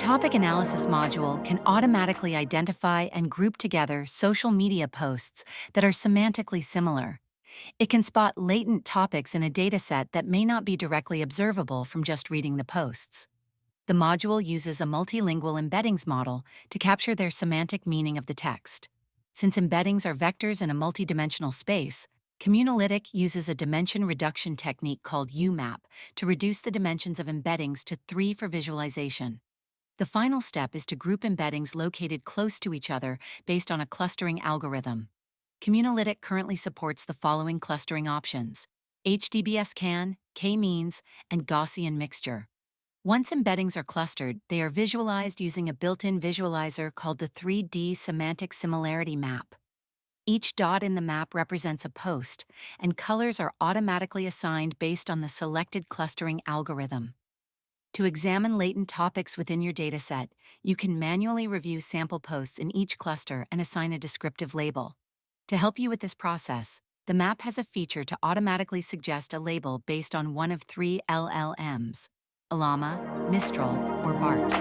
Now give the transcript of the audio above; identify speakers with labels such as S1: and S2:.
S1: topic analysis module can automatically identify and group together social media posts that are semantically similar. It can spot latent topics in a dataset that may not be directly observable from just reading the posts. The module uses a multilingual embeddings model to capture their semantic meaning of the text. Since embeddings are vectors in a multidimensional space, Communalytic uses a dimension reduction technique called UMAP to reduce the dimensions of embeddings to 3 for visualization. The final step is to group embeddings located close to each other based on a clustering algorithm. Communalytic currently supports the following clustering options: HDBSCAN, K-means, and Gaussian mixture. Once embeddings are clustered, they are visualized using a built-in visualizer called the 3D Semantic Similarity Map. Each dot in the map represents a post, and colors are automatically assigned based on the selected clustering algorithm. To examine latent topics within your dataset, you can manually review sample posts in each cluster and assign a descriptive label. To help you with this process, the map has a feature to automatically suggest a label based on one of 3 LLMs: Llama, Mistral, or BART.